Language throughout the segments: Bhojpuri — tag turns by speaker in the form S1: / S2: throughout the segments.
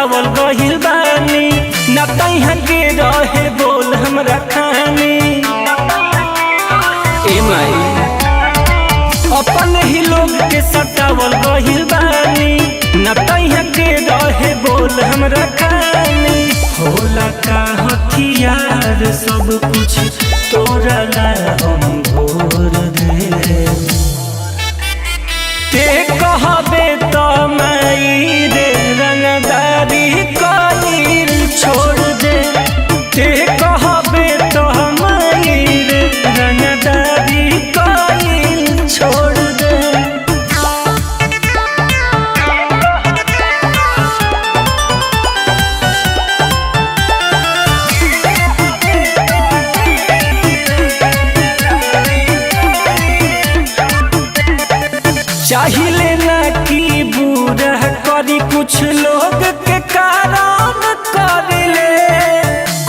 S1: सतावल गहिल बानी न तैहा के रहे बोल हमरा खानी। ए माई अपन ही लोग के सतावल गहिल बानी न तैहा के रहे बोल हमरा खानी। होला का हथियार सब कुछ तोरा ला हम भोर दे ते कहबे तो माई रे रंगदारी कईल छोड़ दे। ते कहबे तो माई रे रंगदारी कईल छोड़ दे। चाहिए ना कि बुरा करी कुछ लोग के कारण कर ले।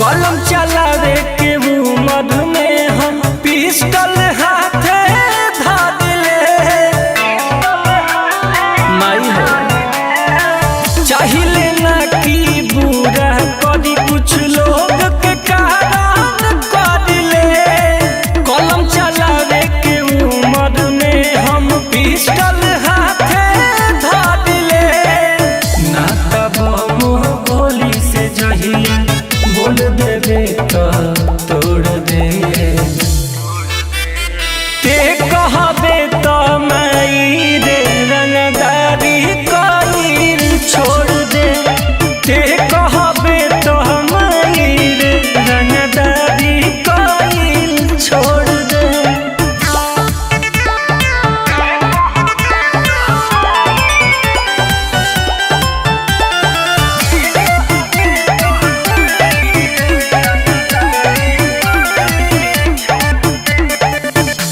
S1: कलम चलावे के उम्र में हम पिस्टल हाथे धर ले। माई हो चाहिए ना कि बुरा करी कुछ लोग के कारण कर ले। कलम चलावे के उम्र में हम पिस्टल हाथे धर ले। ना तब गोली से जहिया बोल देबे तो तोड़ दे। ते कहबे तो माई रे रंगदारी कईल छोड़ दे। ते कहबे तो माई रे रंगदारी कईल छोड़ दे।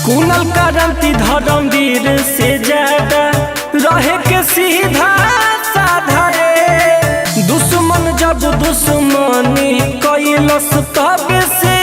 S1: कुनल क्रांति धर्मवीर से ज्यादा रहे के सीधा साधा रे। दुश्मन जब दुश्मनी कैलस तब से